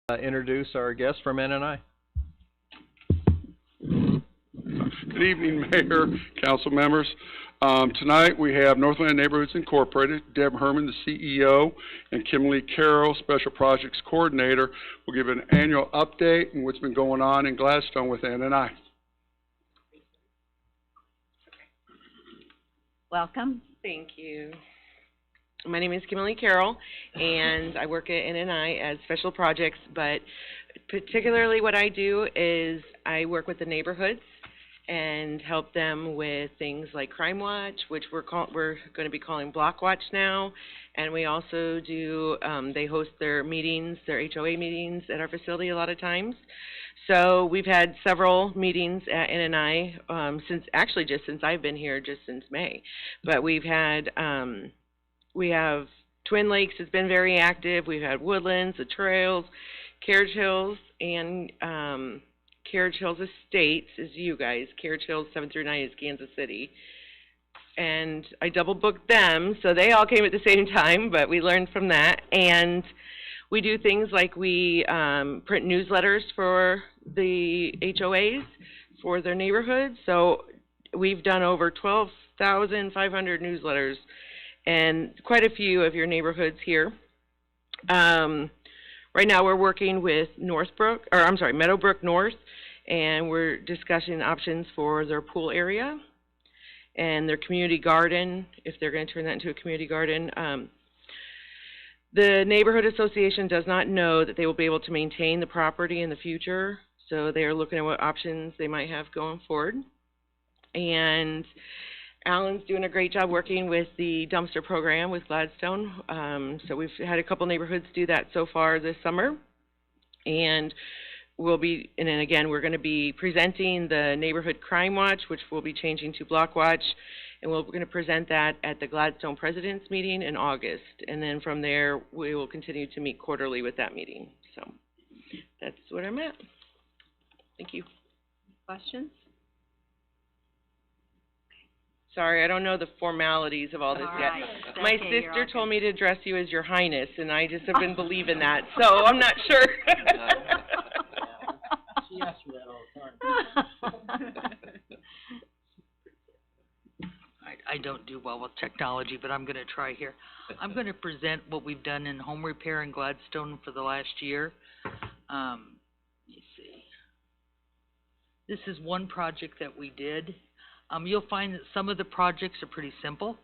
Introduce our guest from NNI. Good evening, Mayor, council members. Tonight we have Northland Neighborhoods Incorporated, Deb Herman, the CEO, and Kimberly Carroll, Special Projects Coordinator, will give an annual update on what's been going on in Gladstone with NNI. Welcome. Thank you. My name is Kimberly Carroll, and I work at NNI as Special Projects, but particularly what I do is I work with the neighborhoods and help them with things like Crime Watch, which we're going to be calling Block Watch now, and we also do, they host their meetings, their HOA meetings at our facility a lot of times. So we've had several meetings at NNI since I've been here, just since May. But we've had, we have Twin Lakes has been very active. We've had Woodlands, the Trails, Carriage Hills, and Carriage Hills Estates is you guys. Carriage Hills 7 through 9 is Kansas City. And I double booked them, so they all came at the same time, but we learned from that. And we do things like we print newsletters for the HOAs for their neighborhoods. So we've done over 12,500 newsletters and quite a few of your neighborhoods here. Right now we're working with Meadowbrook North, and we're discussing options for their pool area and their community garden, if they're going to turn that into a community garden. The neighborhood association does not know that they will be able to maintain the property in the future, so they are looking at what options they might have going forward. And Alan's doing a great job working with the dumpster program with Gladstone. So we've had a couple neighborhoods do that so far this summer. And then again, we're going to be presenting the Neighborhood Crime Watch, which will be changing to Block Watch. And we're going to present that at the Gladstone President's meeting in August. And then from there, we will continue to meet quarterly with that meeting. So that's what I'm at. Thank you. Questions? Sorry, I don't know the formalities of all this yet. My sister told me to address you as Your Highness, and I just have been believing that, so I'm not sure. She asks me that all the time. I don't do well with technology, but I'm going to try here. I'm going to present what we've done in home repair in Gladstone for the last year. Let me see. This is one project that we did. You'll find that some of the projects are pretty simple,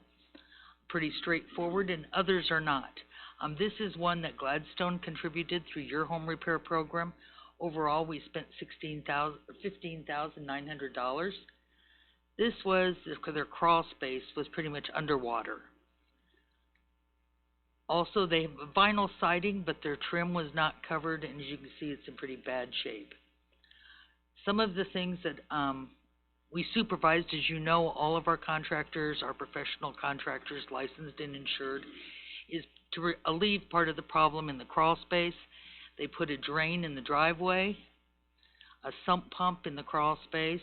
pretty straightforward, and others are not. This is one that Gladstone contributed through your home repair program. Overall, we spent $15,900. This was, their crawl space was pretty much underwater. Also, they have vinyl siding, but their trim was not covered, and as you can see, it's in pretty bad shape. Some of the things that we supervised, as you know, all of our contractors, our professional contractors, licensed and insured, is to alleviate part of the problem in the crawl space. They put a drain in the driveway, a sump pump in the crawl space.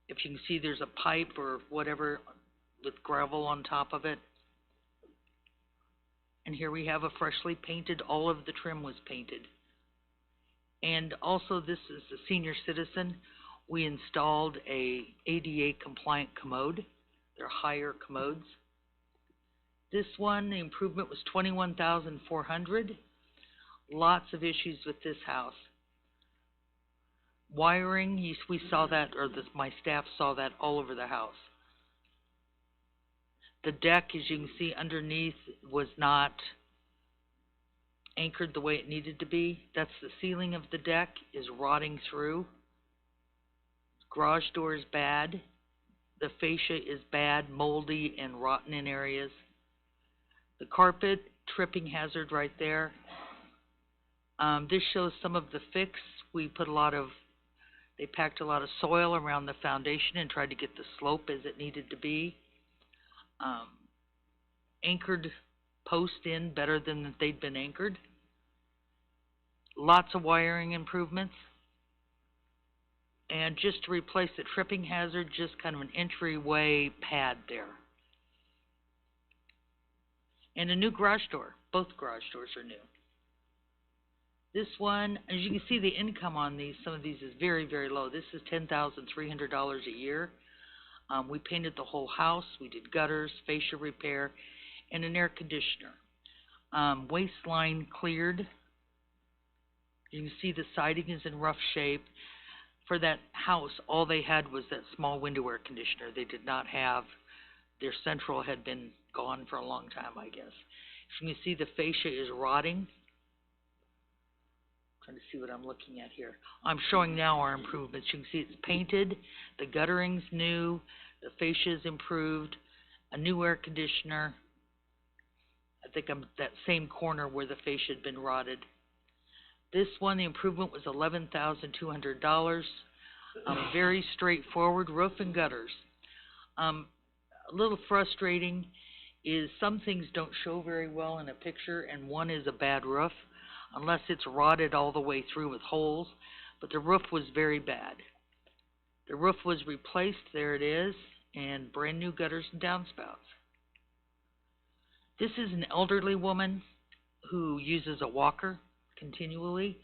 If you can see, there's a pipe or whatever with gravel on top of it. And here we have a freshly painted, all of the trim was painted. And also, this is a senior citizen. We installed a ADA compliant commode. They're higher commodes. This one, the improvement was $21,400. Lots of issues with this house. Wiring, we saw that, or my staff saw that all over the house. The deck, as you can see underneath, was not anchored the way it needed to be. That's the ceiling of the deck is rotting through. Garage door is bad. The fascia is bad, moldy, and rotten in areas. The carpet, tripping hazard right there. This shows some of the fix. They packed a lot of soil around the foundation and tried to get the slope as it needed to be. Anchored post in better than they'd been anchored. Lots of wiring improvements. And just to replace the tripping hazard, just kind of an entryway pad there. And a new garage door. Both garage doors are new. This one, as you can see, the income on these, some of these is very, very low. This is $10,300 a year. We painted the whole house. We did gutters, fascia repair, and an air conditioner. Waistline cleared. You can see the siding is in rough shape. For that house, all they had was that small window air conditioner. They did not have, their central had been gone for a long time, I guess. You can see the fascia is rotting. Trying to see what I'm looking at here. I'm showing now our improvements. You can see it's painted, the guttering's new, the fascia is improved, a new air conditioner. I think I'm that same corner where the fascia had been rotted. This one, the improvement was $11,200. Very straightforward, roof and gutters. A little frustrating is some things don't show very well in a picture, and one is a bad roof, unless it's rotted all the way through with holes, but the roof was very bad. The roof was replaced, there it is, and brand new gutters and downspouts. This is an elderly woman who uses a walker continually.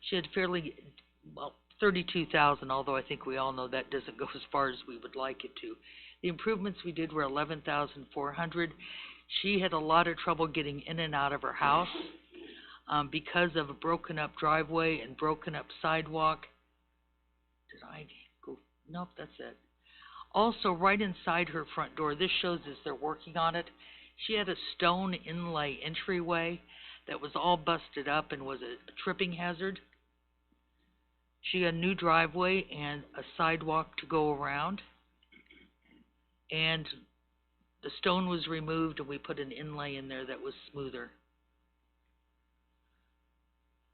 She had fairly, well, $32,000, although I think we all know that doesn't go as far as we would like it to. The improvements we did were $11,400. She had a lot of trouble getting in and out of her house because of a broken up driveway and broken up sidewalk. Did I go? Nope, that's it. Also, right inside her front door, this shows as they're working on it, she had a stone inlay entryway that was all busted up and was a tripping hazard. She had a new driveway and a sidewalk to go around. And the stone was removed and we put an inlay in there that was smoother.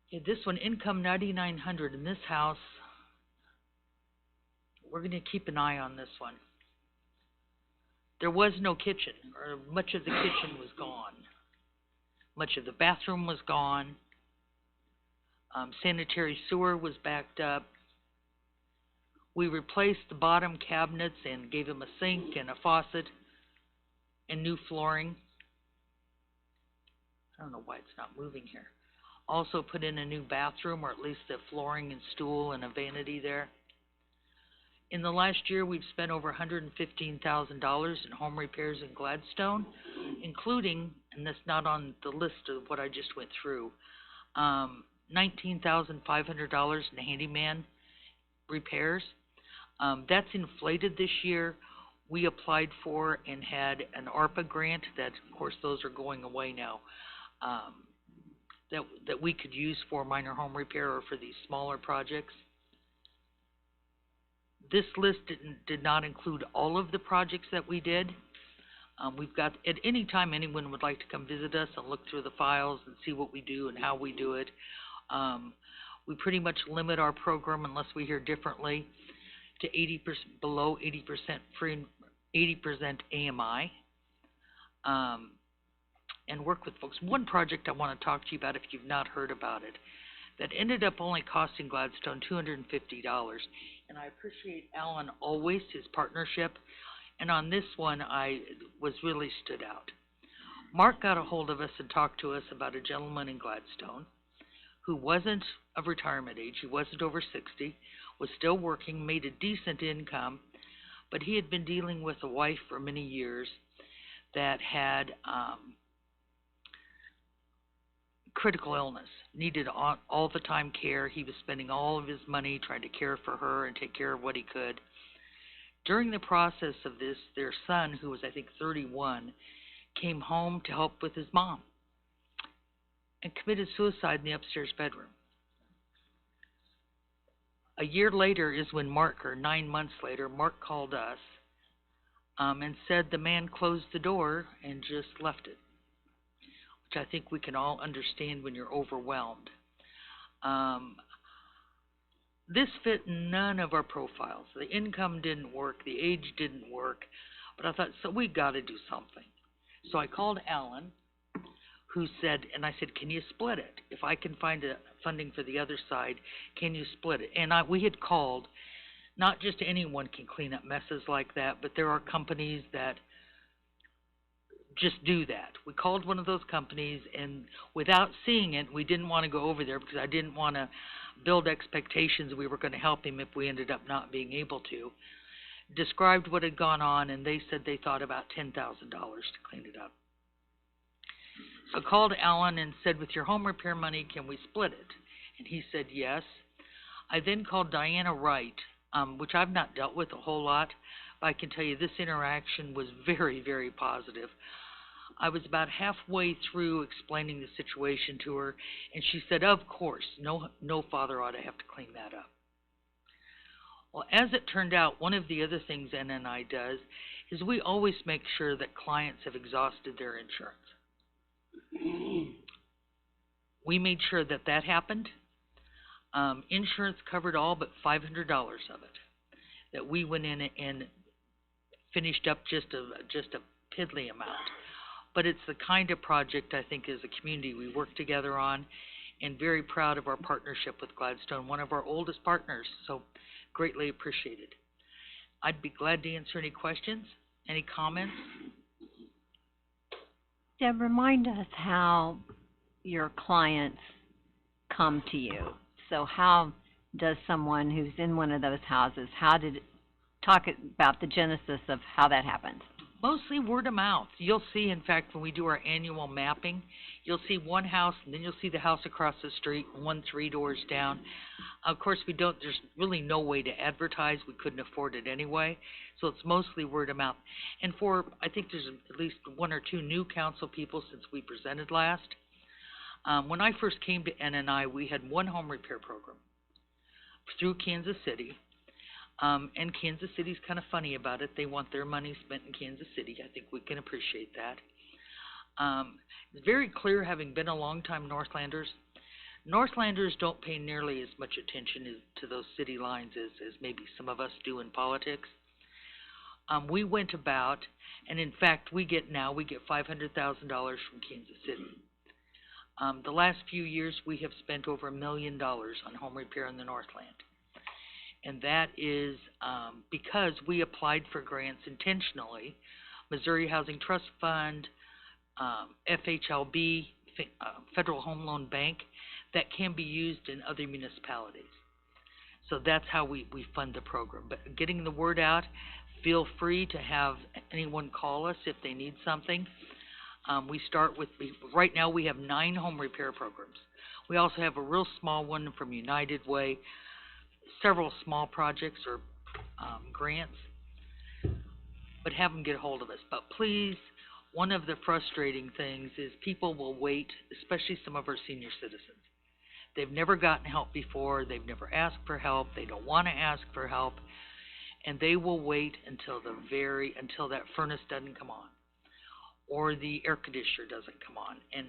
Okay, this one, income $9,900 in this house. We're going to keep an eye on this one. There was no kitchen, or much of the kitchen was gone. Much of the bathroom was gone. Sanitary sewer was backed up. We replaced the bottom cabinets and gave them a sink and a faucet and new flooring. I don't know why it's not moving here. Also put in a new bathroom, or at least the flooring and stool and a vanity there. In the last year, we've spent over $115,000 in home repairs in Gladstone, including, and that's not on the list of what I just went through, $19,500 in handyman repairs. That's inflated this year. We applied for and had an ARPA grant that, of course, those are going away now, that we could use for minor home repair or for these smaller projects. This list did not include all of the projects that we did. We've got, at any time anyone would like to come visit us and look through the files and see what we do and how we do it. We pretty much limit our program, unless we hear differently, to 80%, below 80% free, 80% AMI, and work with folks. One project I want to talk to you about, if you've not heard about it, that ended up only costing Gladstone $250. And I appreciate Alan always, his partnership. And on this one, I was really stood out. Mark got a hold of us and talked to us about a gentleman in Gladstone who wasn't of retirement age, he wasn't over 60, was still working, made a decent income, but he had been dealing with a wife for many years that had critical illness, needed all the time care. He was spending all of his money trying to care for her and take care of what he could. During the process of this, their son, who was I think 31, came home to help with his mom and committed suicide in the upstairs bedroom. A year later is when Mark, or 9 months later, Mark called us and said the man closed the door and just left it, which I think we can all understand when you're overwhelmed. This fit none of our profiles. The income didn't work, the age didn't work, but I thought, so we got to do something. So I called Alan, who said, and I said, can you split it? If I can find funding for the other side, can you split it? And we had called, not just anyone can clean up messes like that, but there are companies that just do that. We called one of those companies, and without seeing it, we didn't want to go over there because I didn't want to build expectations we were going to help him if we ended up not being able to. Described what had gone on, and they said they thought about $10,000 to clean it up. So I called Alan and said, with your home repair money, can we split it? And he said yes. I then called Diana Wright, which I've not dealt with a whole lot, but I can tell you this interaction was very, very positive. I was about halfway through explaining the situation to her, and she said, of course, no father ought to have to clean that up. Well, as it turned out, one of the other things NNI does is we always make sure that clients have exhausted their insurance. We made sure that that happened. Insurance covered all but $500 of it. That we went in and finished up just a piddly amount. But it's the kind of project I think as a community we work together on, and very proud of our partnership with Gladstone, one of our oldest partners, so greatly appreciated. I'd be glad to answer any questions, any comments. Deb, remind us how your clients come to you. So how does someone who's in one of those houses, talk about the genesis of how that happens? Mostly word of mouth. You'll see, in fact, when we do our annual mapping, you'll see one house, and then you'll see the house across the street, one 3 doors down. Of course, there's really no way to advertise. We couldn't afford it anyway. So it's mostly word of mouth. And I think there's at least 1 or 2 new council people since we presented last. When I first came to NNI, we had 1 home repair program through Kansas City. And Kansas City's kind of funny about it. They want their money spent in Kansas City. I think we can appreciate that. It's very clear, having been a long-time Northlanders, Northlanders don't pay nearly as much attention to those city lines as maybe some of us do in politics. We went about, and in fact, we get $500,000 from Kansas City. The last few years, we have spent over $1 million on home repair in the Northland. And that is because we applied for grants intentionally. Missouri Housing Trust Fund, FHLB, Federal Home Loan Bank, that can be used in other municipalities. So that's how we fund the program. But getting the word out, feel free to have anyone call us if they need something. We start with, right now we have 9 home repair programs. We also have a real small one from United Way, several small projects or grants, but have them get a hold of us. But please, one of the frustrating things is people will wait, especially some of our senior citizens. They've never gotten help before, they've never asked for help, they don't want to ask for help, and they will wait until that furnace doesn't come on, or the air conditioner doesn't come on. And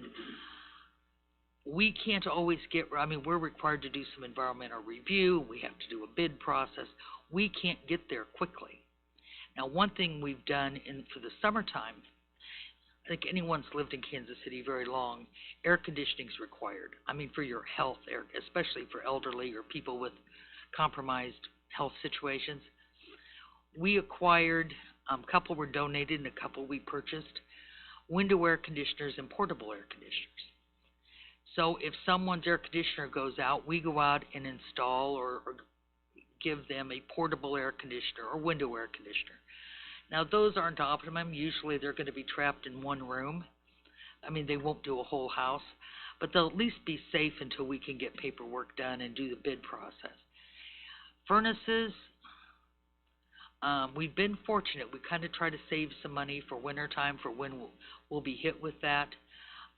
we can't always we're required to do some environmental review, we have to do a bid process. We can't get there quickly. Now, one thing we've done for the summertime, I think anyone's lived in Kansas City very long, air conditioning is required. For your health, especially for elderly or people with compromised health situations. We acquired, a couple were donated and a couple we purchased, window air conditioners and portable air conditioners. So if someone's air conditioner goes out, we go out and install or give them a portable air conditioner or window air conditioner. Now, those aren't optimum. Usually they're going to be trapped in one room. They won't do a whole house, but they'll at least be safe until we can get paperwork done and do the bid process. Furnaces, we've been fortunate. We kind of try to save some money for winter time for when we'll be hit with that.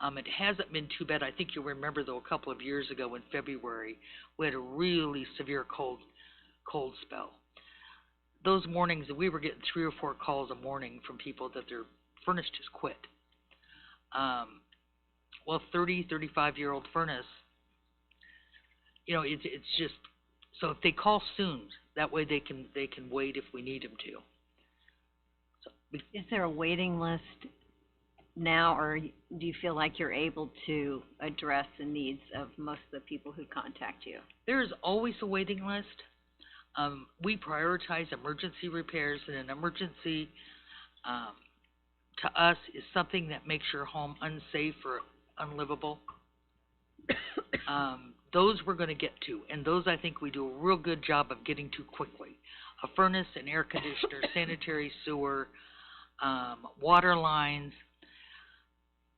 It hasn't been too bad. I think you'll remember, though, a couple of years ago in February, we had a really severe cold spell. Those mornings, we were getting 3 or 4 calls a morning from people that their furnace just quit. 35-year-old furnace, it's just, so if they call soon, that way they can wait if we need them to. So, is there a waiting list now, or do you feel like you're able to address the needs of most of the people who contact you? There's always a waiting list. We prioritize emergency repairs, and an emergency to us is something that makes your home unsafe or unlivable, those we're gonna get to, and those I think we do a real good job of getting to quickly. A furnace, an air conditioner, sanitary sewer, water lines.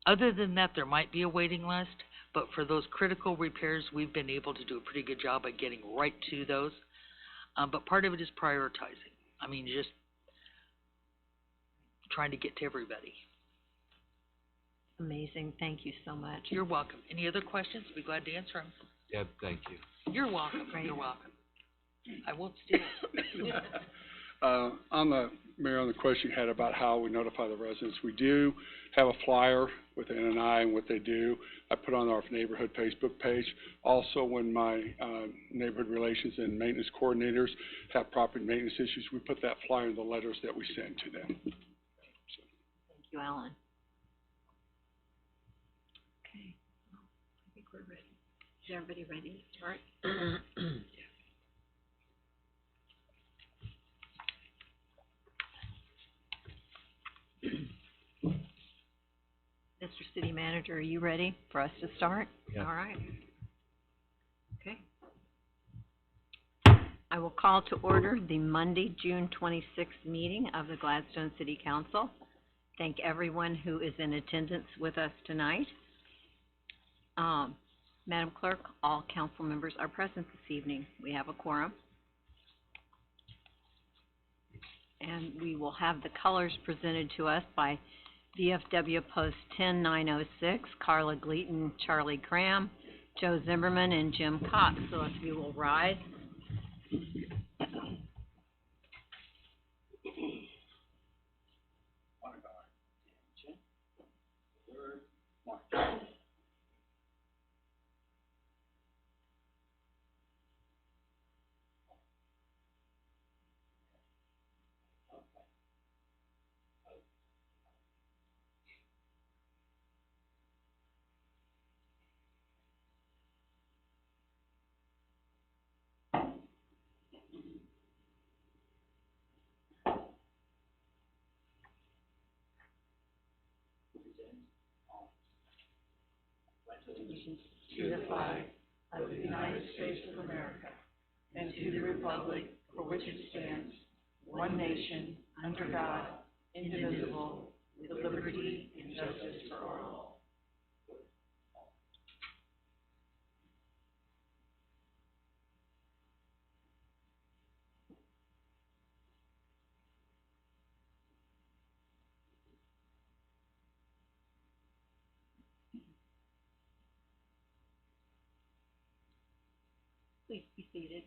Other than that, there might be a waiting list, but for those critical repairs, we've been able to do a pretty good job of getting right to those. But part of it is prioritizing. I mean, just trying to get to everybody. Amazing. Thank you so much. You're welcome. Any other questions? Be glad to answer them. Deb, thank you. You're welcome. Great. You're welcome. I won't steal. Mayor, on the question you had about how we notify the residents, we do have a flyer with NNI and what they do. I put on our neighborhood Facebook page. Also, when my neighborhood relations and maintenance coordinators have property maintenance issues, we put that flyer in the letters that we send to them. Thank you, Alan. Okay. Well, I think we're ready. Is everybody ready to start? Mr. City Manager, are you ready for us to start? Yeah. All right. Okay. I will call to order the Monday, June 26th meeting of the Gladstone City Council. Thank everyone who is in attendance with us tonight. Madam Clerk, all council members are present this evening. We have a quorum. And we will have the colors presented to us by VFW Post 10906, Carla Gleaton, Charlie Cram, Joe Zimmerman, and Jim Cox. So if you will rise. To the flag of the United States of America and to the republic for which it stands, one nation, under God, indivisible, with liberty and justice for all. Please be seated.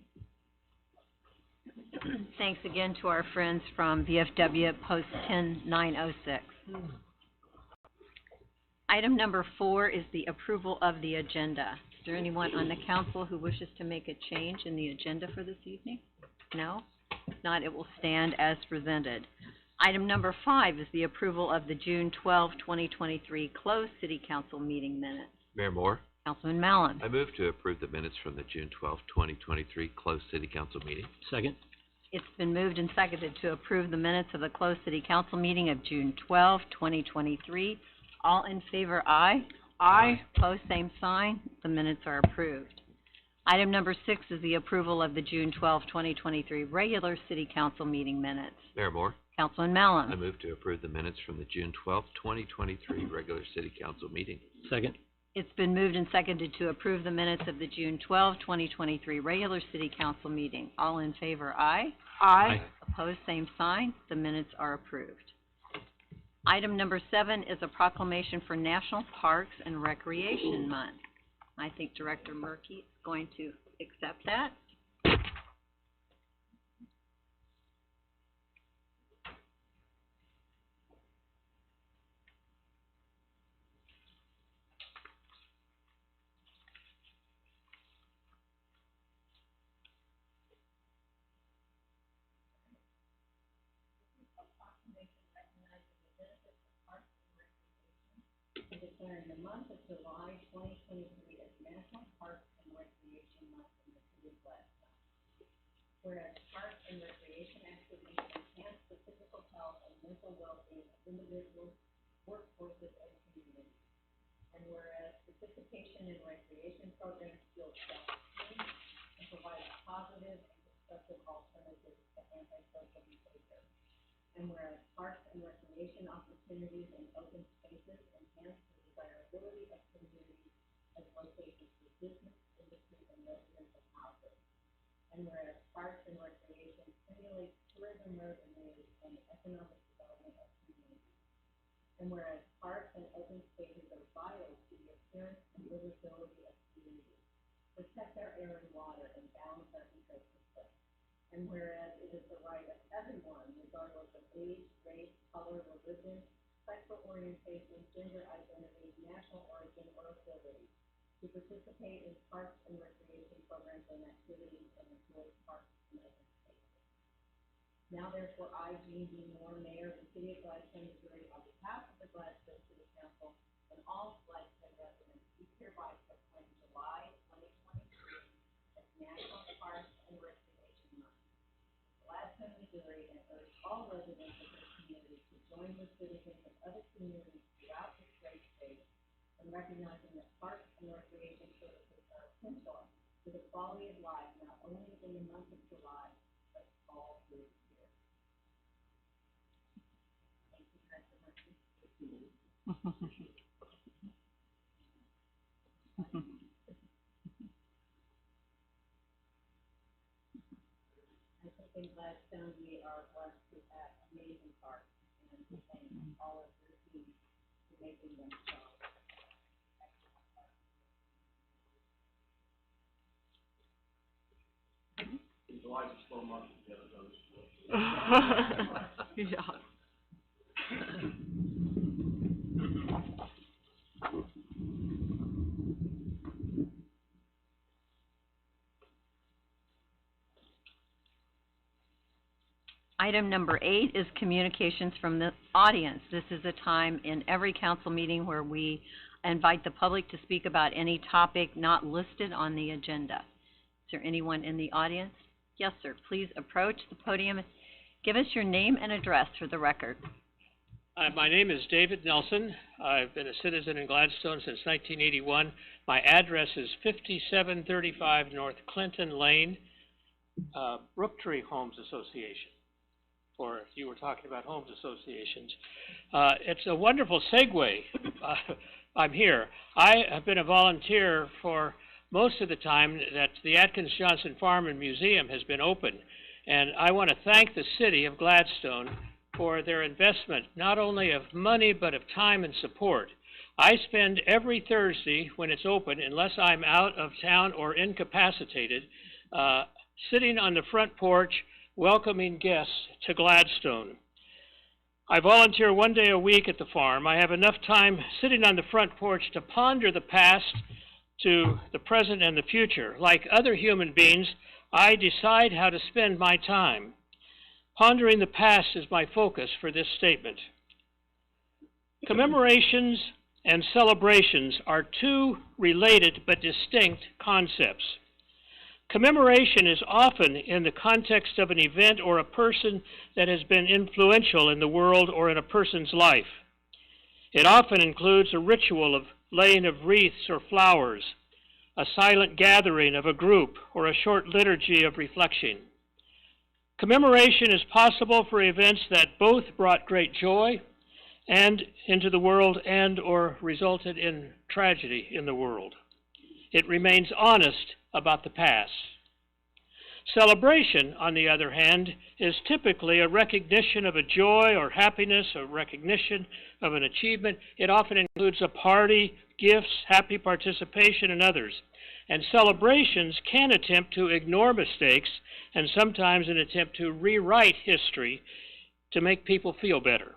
Thanks again to our friends from VFW Post 10906. Item number 4 is the approval of the agenda. Is there anyone on the council who wishes to make a change in the agenda for this evening? No? If not, it will stand as presented. Item number 5 is the approval of the June 12, 2023 closed city council meeting minutes. Mayor Moore, Councilman Mallon. I move to approve the minutes from the June 12, 2023 closed city council meeting. Second. It's been moved and seconded to approve the minutes of the closed city council meeting of June 12, 2023. All in favor, aye. Aye. Opposed, same sign. The minutes are approved. Item number 6 is the approval of the June 12, 2023 regular city council meeting minutes. Mayor Moore, Councilman I Mallon. move to approve the minutes from the June 12, 2023 regular city council meeting. Second. It's been moved and seconded to approve the minutes of the June 12, 2023 regular city council meeting. All in favor, aye. Aye. Opposed, same sign. The minutes are approved. Item number 7 is a proclamation for National Parks and Recreation Month. I think Director Murphy is going to accept that. Declaring the month of July 2023 as National Parks and Recreation Month in the city of Gladstone. Whereas parks and recreation activities enhance the physical health and mental well-being of individuals, education and recreation programs build self-esteem and provide positive and constructive alternatives to antisocial behavior. And whereas parks and recreation opportunities and open spaces enhance the desirability of communities as locations for business, industry, and residential housing. And whereas parks and recreation stimulate tourism revenues and the economic development of communities. And whereas parks and open spaces are vital to the appearance and livability of communities, protect our air and water, and balance our ecosystem. And whereas it is the right of everyone, regardless of age, race, color, religion, sexual orientation, gender identity, national origin, or ability, to participate in parks and recreation programs and activities and enjoy parks and open spaces. Now therefore, I, Jean D. Moore, Mayor of the City of Gladstone, Missouri, on behalf of the Gladstone City Council and all Gladstone residents, do hereby proclaim July 2023 as National Parks and Recreation Month. Gladstone, Missouri, and urge all residents of this community to join with citizens of other communities throughout this great state in recognizing that parks and recreation services are essential to the quality of life not only in the month of July, but all through the year. Thank you guys so much. I think in Gladstone we are blessed to have amazing parks, and we thank all of your teams for making them so. July's a slow month to get those. Yeah. Item number 8 is communications from the audience. This is a time in every council meeting where we invite the public to speak about any topic not listed on the agenda. Is there anyone in the audience? Yes, sir. Please approach the podium. Give us your name and address for the record. My name is David Nelson. I've been a citizen in Gladstone since 1981. My address is 5735 North Clinton Lane, Brooktree Homes Association, or if you were talking about homes associations. It's a wonderful segue. I'm here. I have been a volunteer for most of the time that the Atkins Johnson Farm and Museum has been open. And I want to thank the city of Gladstone for their investment, not only of money, but of time and support. I spend every Thursday when it's open, unless I'm out of town or incapacitated, sitting on the front porch welcoming guests to Gladstone. I volunteer 1 day a week at the farm. I have enough time sitting on the front porch to ponder the past, to the present and the future. Like other human beings, I decide how to spend my time. Pondering the past is my focus for this statement. Commemorations and celebrations are two related but distinct concepts. Commemoration is often in the context of an event or a person that has been influential in the world or in a person's life. It often includes a ritual of laying of wreaths or flowers, a silent gathering of a group, or a short liturgy of reflection. Commemoration is possible for events that both brought great joy and into the world and or resulted in tragedy in the world. It remains honest about the past. Celebration, on the other hand, is typically a recognition of a joy or happiness, a recognition of an achievement. It often includes a party, gifts, happy participation, and others. And celebrations can attempt to ignore mistakes and sometimes an attempt to rewrite history to make people feel better.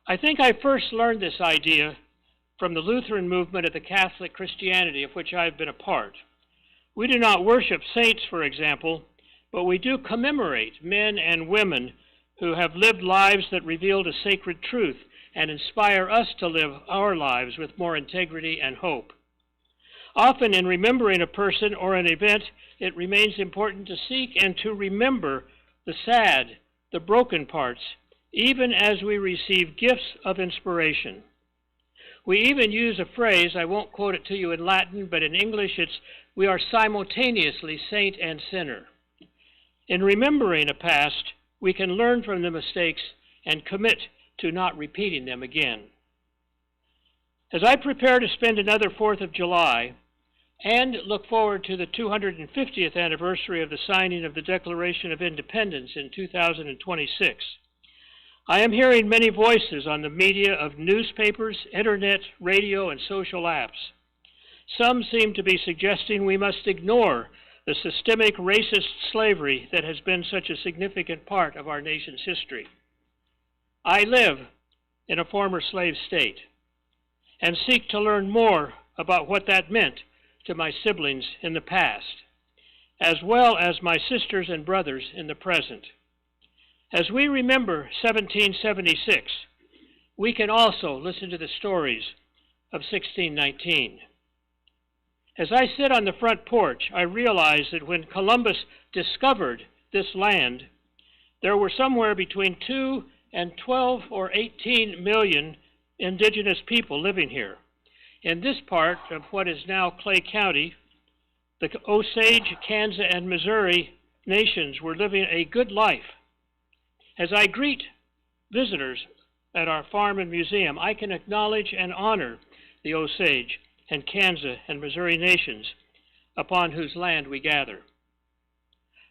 I think I first learned this idea from the Lutheran movement of the Catholic Christianity of which I have been a part. We do not worship saints, for example, but we do commemorate men and women who have lived lives that revealed a sacred truth and inspire us to live our lives with more integrity and hope. Often in remembering a person or an event, it remains important to seek and to remember the sad, the broken parts, even as we receive gifts of inspiration. We even use a phrase, I won't quote it to you in Latin, but in English it's, we are simultaneously saint and sinner. In remembering a past, we can learn from the mistakes and commit to not repeating them again. As I prepare to spend another 4th of July and look forward to the 250th anniversary of the signing of the Declaration of Independence in 2026, I am hearing many voices on the media of newspapers, internet, radio, and social apps. Some seem to be suggesting we must ignore the systemic racist slavery that has been such a significant part of our nation's history. I live in a former slave state and seek to learn more about what that meant to my siblings in the past, as well as my sisters and brothers in the present. As we remember 1776, we can also listen to the stories of 1619. As I sit on the front porch, I realize that when Columbus discovered this land, there were somewhere between 2 and 12 or 18 million indigenous people living here. In this part of what is now Clay County, the Osage, Kansas, and Missouri nations were living a good life. As I greet visitors at our farm and museum, I can acknowledge and honor the Osage and Kansas and Missouri nations upon whose land we gather.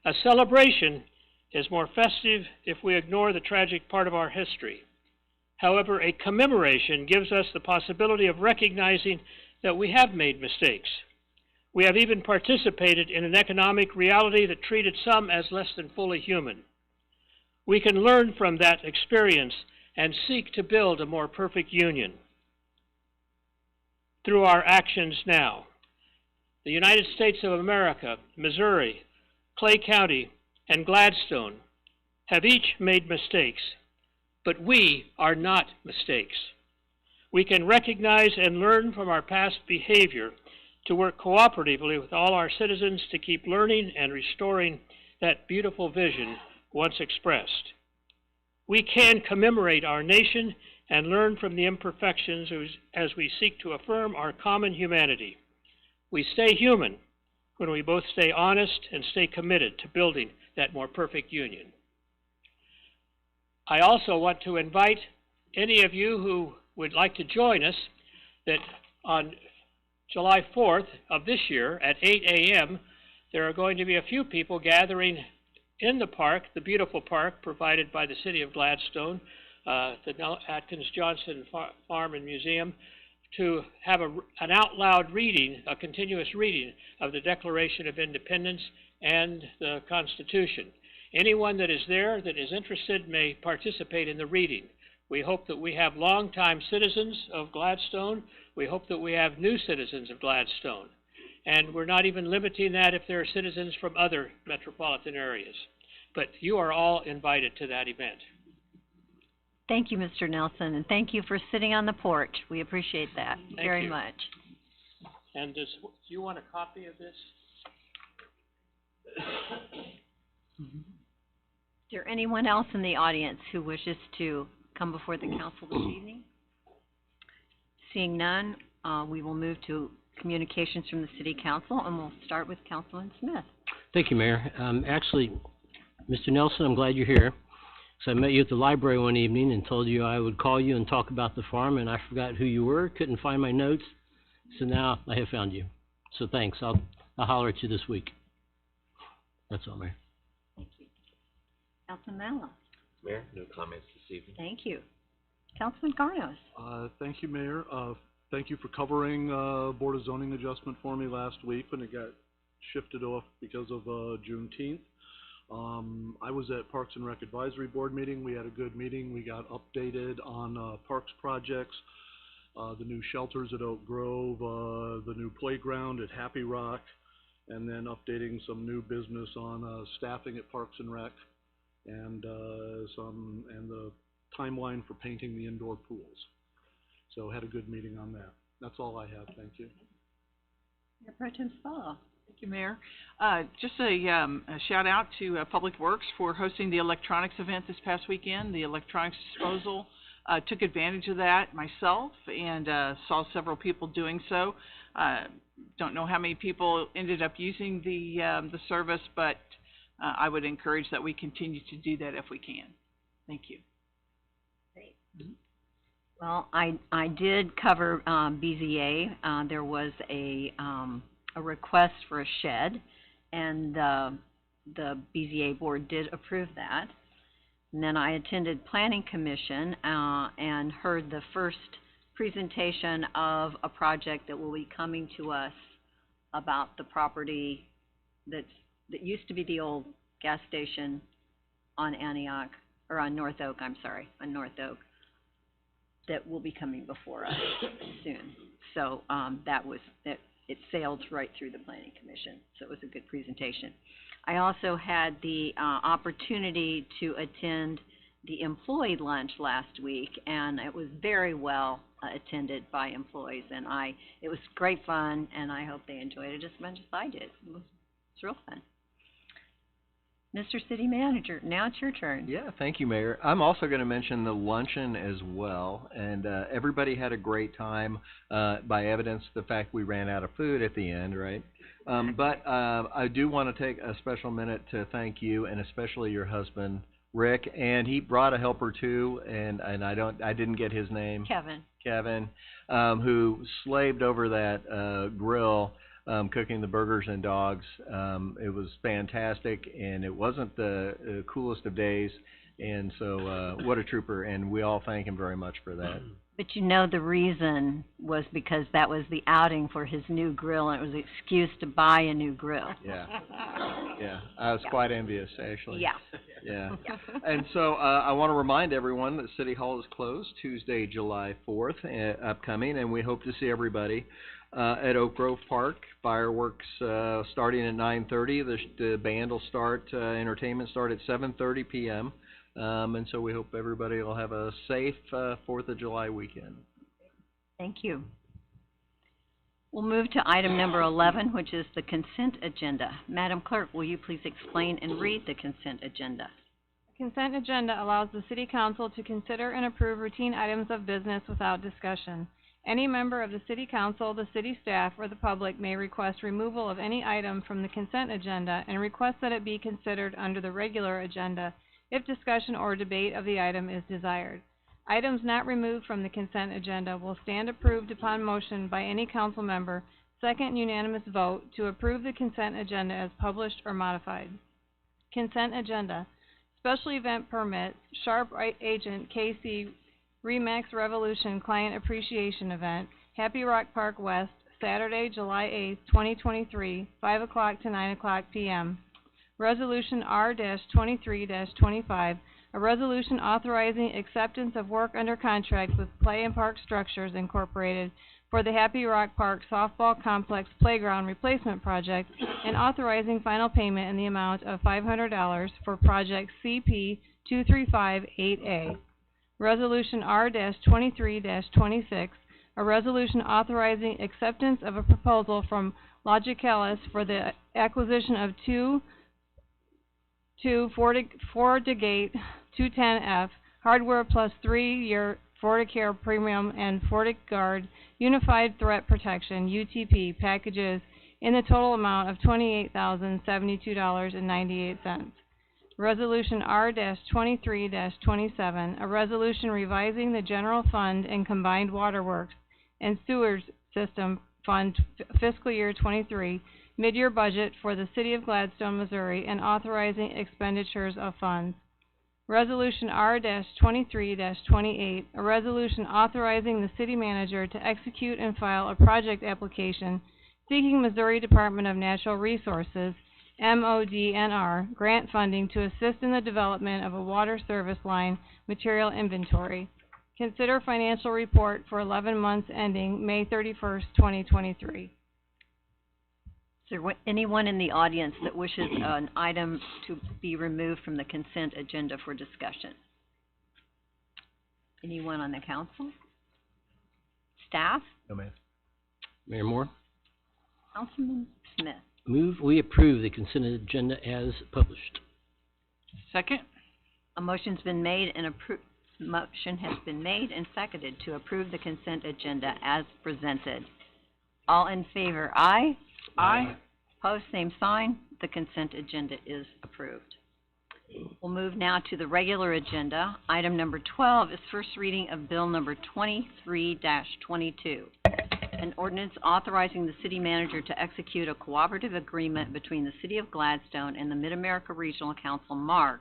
A celebration is more festive if we ignore the tragic part of our history. However, a commemoration gives us the possibility of recognizing that we have made mistakes. We have even participated in an economic reality that treated some as less than fully human. We can learn from that experience and seek to build a more perfect union through our actions now. The United States of America, Missouri, Clay County, and Gladstone have each made mistakes, but we are not mistakes. We can recognize and learn from our past behavior to work cooperatively with all our citizens to keep learning and restoring that beautiful vision once expressed. We can commemorate our nation and learn from the imperfections as we seek to affirm our common humanity. We stay human when we both stay honest and stay committed to building that more perfect union. I also want to invite any of you who would like to join us that on July 4th of this year at 8 a.m., there are going to be a few people gathering in the park, the beautiful park provided by the City of Gladstone, the Atkins Johnson Farm and Museum, to have an out loud reading, a continuous reading of the Declaration of Independence and the Constitution. Anyone that is there that is interested may participate in the reading. We hope that we have longtime citizens of Gladstone. We hope that we have new citizens of Gladstone. And we're not even limiting that if there are citizens from other metropolitan areas. But you are all invited to that event. Thank you, Mr. Nelson, and thank you for sitting on the porch. We appreciate that very much. And do you want a copy of this? Is there anyone else in the audience who wishes to come before the council this evening? Seeing none, we will move to communications from the City Council, and we'll start with Councilman Smith. Thank you, Mayor. Actually, Mr. Nelson, I'm glad you're here. So I met you at the library one evening and told you I would call you and talk about the farm, and I forgot who you were, couldn't find my notes, so now I have found you. So thanks. I'll holler at you this week. That's all, Mayor. Thank you. Councilman Malla. Mayor, no comments this evening. Thank you. Councilman Garnos. Thank you, Mayor. Thank you for covering Board of Zoning adjustment for me last week when it got shifted off because of Juneteenth. I was at Parks and Rec Advisory Board meeting. We had a good meeting. We got updated on parks projects, the new shelters at Oak Grove, the new playground at Happy Rock, and then updating some new business on staffing at Parks and Rec, and the timeline for painting the indoor pools. So had a good meeting on that. That's all I have. Thank you. Mayor Pro Tem Spall. Thank you, Mayor. Just a shout out to Public Works for hosting the electronics event this past weekend. The electronics disposal took advantage of that myself and saw several people doing so. Don't know how many people ended up using the service, but I would encourage that we continue to do that if we can. Thank you. Well, I did cover BZA. There was a request for a shed, and the BZA board did approve that. And then I attended Planning Commission and heard the first presentation of a project that will be coming to us about the property that used to be the old gas station on Antioch, or on North Oak, I'm sorry, on North Oak, that will be coming before us soon. So it sailed right through the Planning Commission, so it was a good presentation. I also had the opportunity to attend the employee lunch last week, and it was very well attended by employees, and it was great fun, and I hope they enjoyed it as much as I did. It's real fun. Mr. City Manager, now it's your turn. Yeah, thank you, Mayor. I'm also going to mention the luncheon as well, and everybody had a great time, by evidence the fact we ran out of food at the end, right? But I do want to take a special minute to thank you, and especially your husband, Rick, and he brought a helper too, and I didn't get his name. Kevin, who slaved over that grill, cooking the burgers and dogs. It was fantastic, and it wasn't the coolest of days, and so what a trooper, and we all thank him very much for that. But you know the reason was because that was the outing for his new grill, and it was an excuse to buy a new grill. Yeah, I was quite envious, actually. Yeah. And so I want to remind everyone that City Hall is closed Tuesday, July 4th, upcoming, and we hope to see everybody at Oak Grove Park. Fireworks starting at 9:30. The band will start, entertainment start at 7:30 p.m. And so we hope everybody will have a safe 4th of July weekend. Thank you. We'll move to item number 11, which is the consent agenda. Madam Clerk, will you please explain and read the consent agenda? The consent agenda allows the City Council to consider and approve routine items of business without discussion. Any member of the City Council, the City staff, or the public may request removal of any item from the consent agenda and request that it be considered under the regular agenda if discussion or debate of the item is desired. Items not removed from the consent agenda will stand approved upon motion by any council member, second unanimous vote, to approve the consent agenda as published or modified. Consent agenda. Special event permit, Sharp Agent KC Remax Revolution Client Appreciation Event, Happy Rock Park West, Saturday, July 8th, 2023, 5 o'clock to 9 o'clock p.m. Resolution R-23-25, a resolution authorizing acceptance of work under contract with Play and Park Structures, Incorporated, for the Happy Rock Park Softball Complex Playground Replacement Project, and authorizing final payment in the amount of $500 for Project CP2358A. Resolution R-23-26, a resolution authorizing acceptance of a proposal from Logicalis for the acquisition of two FortiGate 210F hardware plus 3-year FortiCare Premium and FortiGuard Unified Threat Protection UTP packages in the total amount of $28,072.98. Resolution R-23-27, a resolution revising the General Fund and Combined Waterworks and Sewers System Fund Fiscal Year 23 mid-year budget for the City of Gladstone, Missouri, and authorizing expenditures of funds. Resolution R-23-28, a resolution authorizing the city manager to execute and file a project application seeking Missouri Department of Natural Resources, MODNR, grant funding to assist in the development of a water service line material inventory. Consider financial report for 11 months ending May 31st, 2023. Is there anyone in the audience that wishes an item to be removed from the consent agenda for discussion? Anyone on the council? Staff? No, ma'am. Mayor Moore? Councilman Smith? Move we approve the consent agenda as published. Second? A motion's been made and Motion has been made and seconded to approve the consent agenda as presented. All in favor, aye. Aye. Opposed, same sign. The consent agenda is approved. We'll move now to the regular agenda. Item number 12 is first reading of Bill number 23-22, an ordinance authorizing the city manager to execute a cooperative agreement between the City of Gladstone and the Mid-America Regional Council, MARC,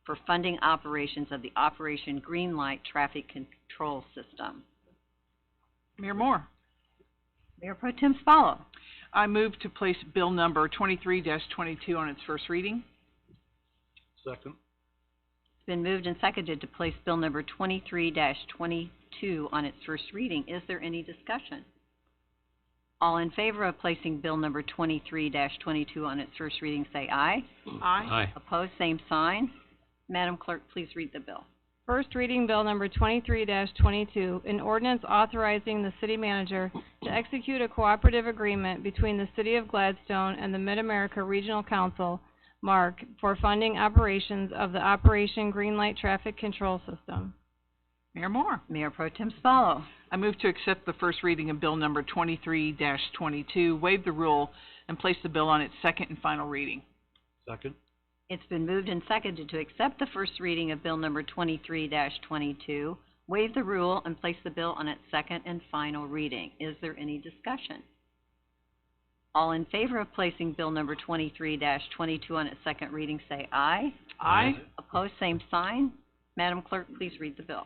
for funding operations of the Operation Greenlight Traffic Control System. Mayor Moore, Mayor Pro Tem Spalo. I move to place bill number 23-22 on its first reading. Second. It's been moved and seconded to place bill number 23-22 on its first reading. Is there any discussion? All in favor of placing bill number 23-22 on its first reading, say aye. Aye. Aye. Opposed, same sign. Madam Clerk, please read the bill. First reading bill number 23-22, an ordinance authorizing the city manager to execute a cooperative agreement between the City of Gladstone and the Mid-America Regional Council, MARC, for funding operations of the Operation Greenlight Traffic Control System. Mayor Moore, Mayor Pro Tem Spalo. I move to accept the first reading of bill number 23-22, waive the rule, and place the bill on its second and final reading. Second. It's been moved and seconded to accept the first reading of bill number 23-22, waive the rule, and place the bill on its second and final reading. Is there any discussion? All in favor of placing bill number 23-22 on its second reading, say aye. Aye. Opposed, same sign. Madam Clerk, please read the bill.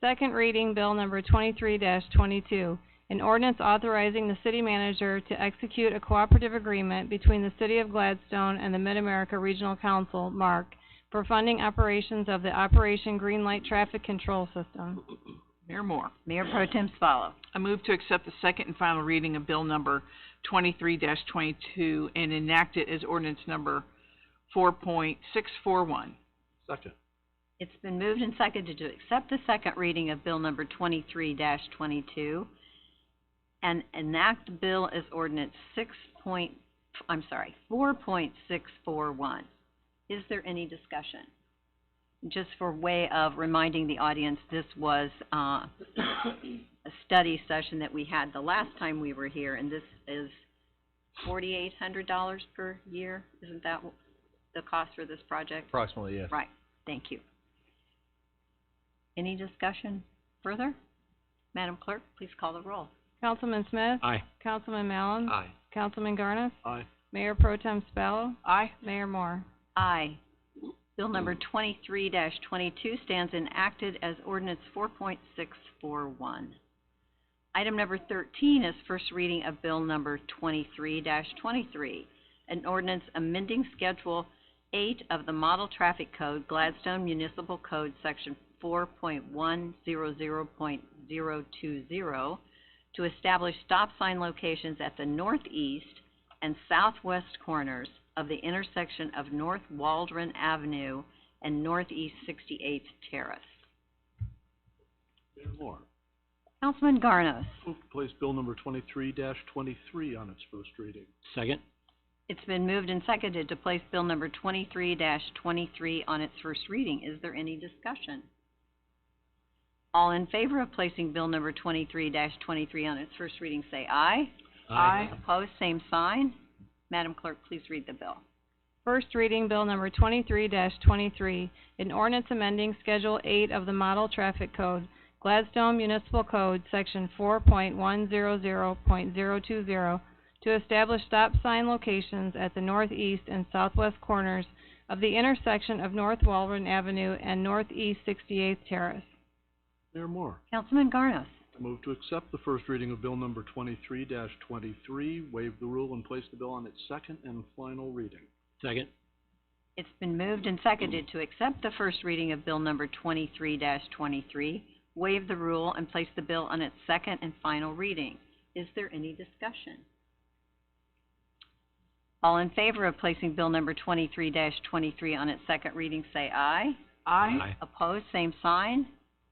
Second reading bill number 23-22, an ordinance authorizing the city manager to execute a cooperative agreement between the City of Gladstone and the Mid-America Regional Council, MARC, for funding operations of the Operation Greenlight Traffic Control System. Mayor Moore, Mayor Pro Tem Spalo. I move to accept the second and final reading of bill number 23-22 and enact it as ordinance number 4.641. Second. It's been moved and seconded to accept the second reading of bill number 23-22 and enact the bill as ordinance 4.641. Is there any discussion? Just for way of reminding the audience, this was a study session that we had the last time we were here, and this is $4,800 per year. Isn't that the cost for this project? Approximately, yes. Right. Thank you. Any discussion further? Madam Clerk, please call the roll. Councilman Smith? Aye. Councilman Mallon? Aye. Councilman Garnis? Aye. Mayor Pro Tem Spalo? Aye. Mayor Moore. Aye. Bill number 23-22 stands enacted as ordinance 4.641. Item number 13 is first reading of bill number 23-23, an ordinance amending Schedule 8 of the Model Traffic Code, Gladstone Municipal Code, Section 4.100.020, to establish stop sign locations at the northeast and southwest corners of the intersection of North Waldron Avenue and Northeast 68th Terrace. Mayor Moore. Councilman Garnos. Move to place bill number 23-23 on its first reading. Second. It's been moved and seconded to place bill number 23-23 on its first reading. Is there any discussion? All in favor of placing bill number 23-23 on its first reading, say aye. Aye. Opposed, same sign. Madam Clerk, please read the bill. First reading bill number 23-23, an ordinance amending Schedule 8 of the Model Traffic Code, Gladstone Municipal Code, Section 4.100.020, to establish stop sign locations at the northeast and southwest corners of the intersection of North Waldron Avenue and Northeast 68th Terrace. Mayor Moore. Councilman Garnos. I move to accept the first reading of bill number 23-23, waive the rule, and place the bill on its second and final reading. Second. It's been moved and seconded to accept the first reading of bill number 23-23, waive the rule, and place the bill on its second and final reading. Is there any discussion? All in favor of placing bill number 23-23 on its second reading, say aye. Aye. Aye. Opposed, same sign.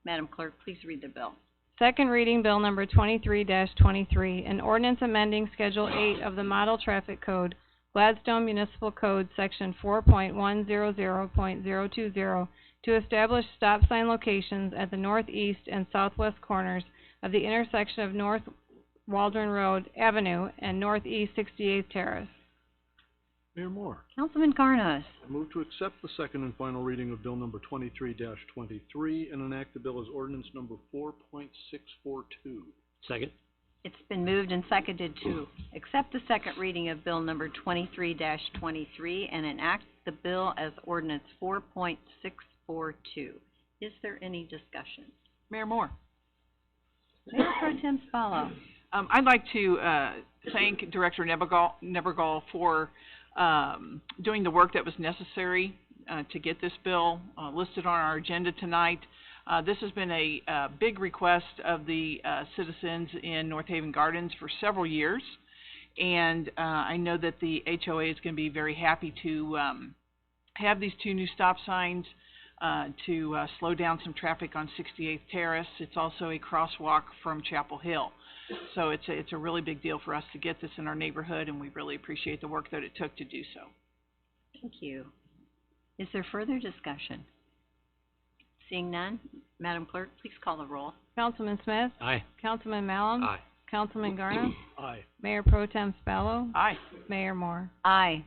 Madam Clerk, please read the bill. Second reading bill number 23-23, an ordinance amending Schedule 8 of the Model Traffic Code, Gladstone Municipal Code, Section 4.100.020, to establish stop sign locations at the northeast and southwest corners of the intersection of North Waldron Road Avenue and Northeast 68th Terrace. Mayor Moore. Councilman Garnos. I move to accept the second and final reading of Bill number 23-23 and enact the bill as ordinance number 4.642. Second. It's been moved and seconded to accept the second reading of Bill number 23-23 and enact the bill as ordinance 4.642. Is there any discussion? Mayor Moore. Mayor Pro Tem Spallo. I'd like to thank Director Nebergall for doing the work that was necessary to get this bill listed on our agenda tonight. This has been a big request of the citizens in North Haven Gardens for several years, and I know that the HOA is going to be very happy to have these two new stop signs to slow down some traffic on 68th Terrace. It's also a crosswalk from Chapel Hill. So it's a really big deal for us to get this in our neighborhood, and we really appreciate the work that it took to do so. Thank you. Is there further discussion? Seeing none, Madam Clerk, please call the roll. Councilman Smith? Aye. Councilman Malum? Aye. Councilman Garnos? Aye. Mayor Pro Tem Spallo? Aye. Mayor Moore. Aye.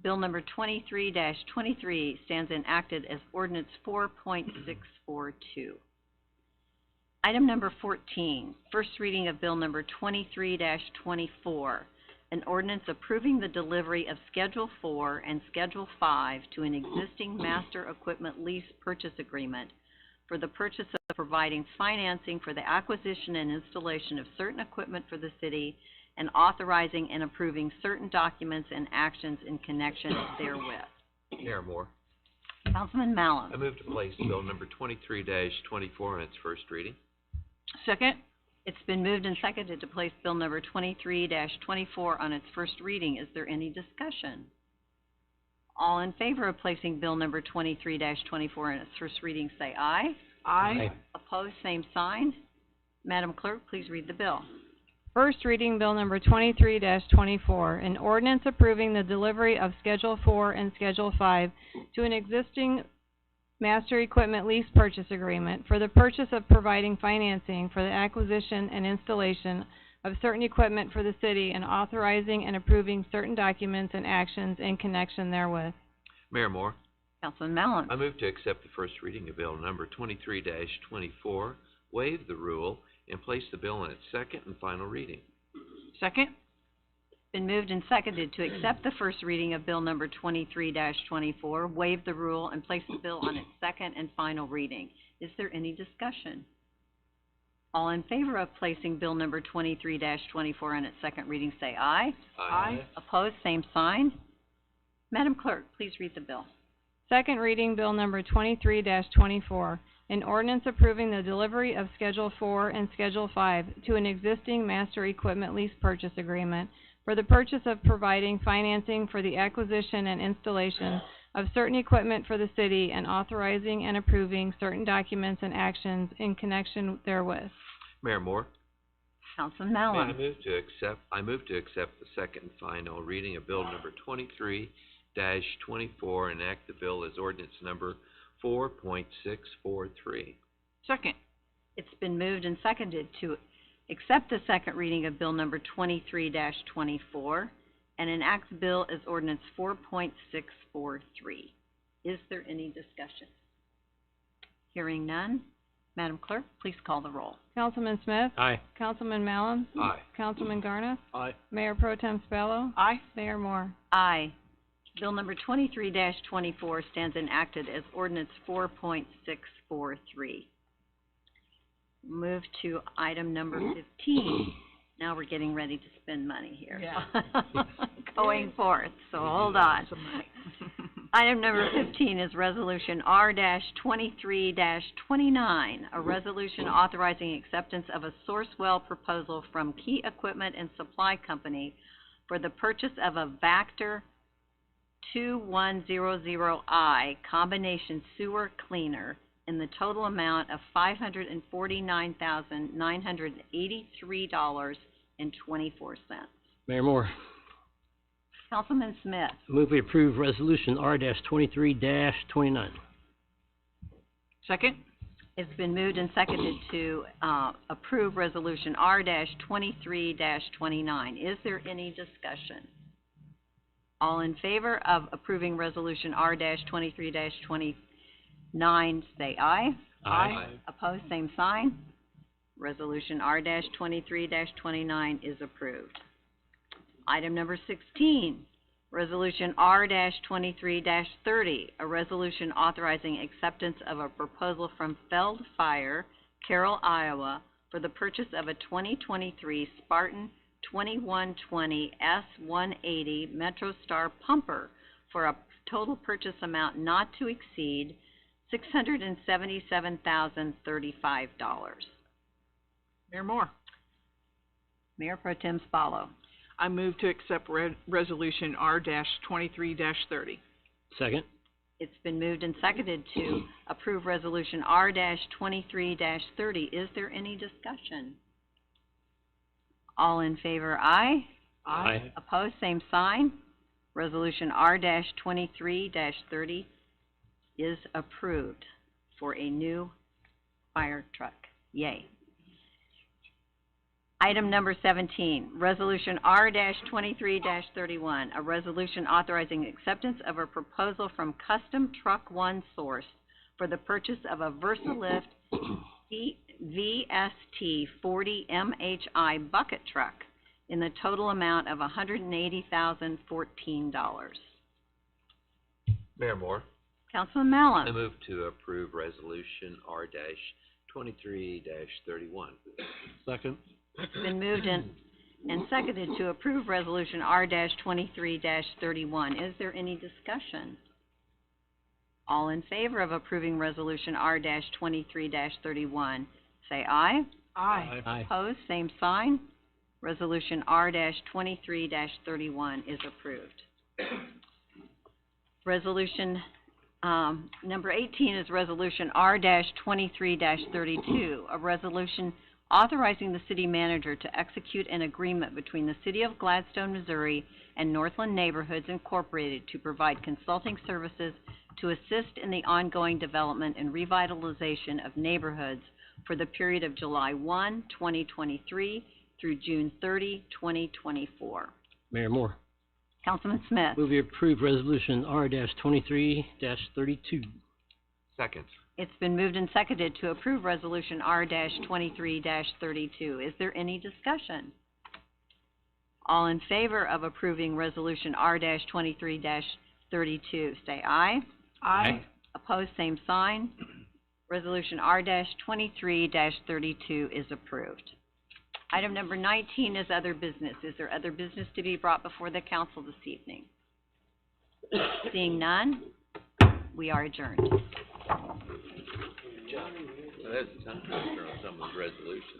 Bill number 23-23 stands enacted as ordinance 4.642. Item number 14, first reading of Bill number 23-24, an ordinance approving the delivery of Schedule 4 and Schedule 5 to an existing master equipment lease purchase agreement for the purchase of providing financing for the acquisition and installation of certain equipment for the city and authorizing and approving certain documents and actions in connection therewith. Mayor Moore. Councilman Malum. I move to place bill number 23-24 on its first reading. Second. It's been moved and seconded to place Bill number 23-24 on its first reading. Is there any discussion? All in favor of placing Bill number 23-24 on its first reading, say aye. Aye. Opposed, same sign. Madam Clerk, please read the bill. First reading Bill number 23-24, an ordinance approving the delivery of Schedule 4 and Schedule 5 to an existing master equipment lease purchase agreement for the purchase of providing financing for the acquisition and installation of certain equipment for the city and authorizing and approving certain documents and actions in connection therewith. Mayor Moore. Councilman Mallon. I move to accept the first reading of bill number 23-24, waive the rule, and place the bill on its second and final reading. Second. Been moved and seconded to accept the first reading of Bill number 23-24, waive the rule, and place the bill on its second and final reading. Is there any discussion? All in favor of placing Bill number 23-24 on its second reading, say aye. Aye. Opposed, same sign. Madam Clerk, please read the bill. Second reading Bill number 23-24, an ordinance approving the delivery of Schedule 4 and Schedule 5 to an existing master equipment lease purchase agreement for the purchase of providing financing for the acquisition and installation of certain equipment for the city and authorizing and approving certain documents and actions in connection therewith. Mayor Moore. Councilman May Mallon. I move to accept the second and final reading of bill number 23-24 and enact the bill as ordinance number 4.643. Second. It's been moved and seconded to accept the second reading of Bill number 23-24 and enact the bill as ordinance 4.643. Is there any discussion? Hearing none, Madam Clerk, please call the roll. Councilman Smith? Aye. Councilman Mallon? Aye. Councilman Garnos? Aye. Mayor Pro Tem Spallo? Aye. Mayor Moore. Aye. Bill number 23-24 stands enacted as ordinance 4.643. Move to item number 15. Now we're getting ready to spend money here. Yeah. Going forth, so hold on. Item number 15 is Resolution R-23-29, a resolution authorizing acceptance of a source well proposal from Key Equipment and Supply Company for the purchase of a Vector 2100I combination sewer cleaner in the total amount of $549,983.24. Mayor Moore. Councilman Smith. Move we approve resolution R-23-29. Second? It's been moved and seconded to, approve resolution R-23-29. Is there any discussion? All in favor of approving resolution R-23-29, say aye. Aye. Opposed, same sign. Resolution R-23-29 is approved. Item number 16, resolution R-23-30, a resolution authorizing acceptance of a proposal from Feld Fire, Carroll, Iowa, for the purchase of a 2023 Spartan 2120 S180 MetroStar pumper for a total purchase amount not to exceed $677,035. Mayor Moore? Mayor Pro Tem Spallo. I move to accept resolution R-23-30. Second. It's been moved and seconded to approve resolution R-23-30. Is there any discussion? All in favor, aye. Aye. Opposed, same sign. Resolution R-23-30 is approved for a new fire truck. Yay. Item number 17, resolution R-23-31, a resolution authorizing acceptance of a proposal from Custom Truck One Source for the purchase of a VersaLift VST 40 MHI bucket truck in the total amount of $180,014. Mayor Moore, Councilman I Mallon. move to approve resolution R-23-31. Second. It's been moved and seconded to approve resolution R-23-31. Is there any discussion? All in favor of approving resolution R-23-31, say aye. Aye. Aye. Opposed, same sign. Resolution R-23-31 is approved. Resolution, number 18 is resolution R-23-32, a resolution authorizing the city manager to execute an agreement between the City of Gladstone, Missouri and Northland Neighborhoods Incorporated to provide consulting services to assist in the ongoing development and revitalization of neighborhoods for the period of July 1, 2023 through June 30, 2024. Mayor Moore. Councilman Smith. Move we approve resolution R-23-32. Second. It's been moved and seconded to approve resolution R-23-32. Is there any discussion? All in favor of approving resolution R-23-32, say aye. Aye. Opposed, same sign. Resolution R-23-32 is approved. Item number 19 is other business. Is there other business to be brought before the council this evening? Seeing none, we are adjourned. That's a tongue twister on someone's resolution.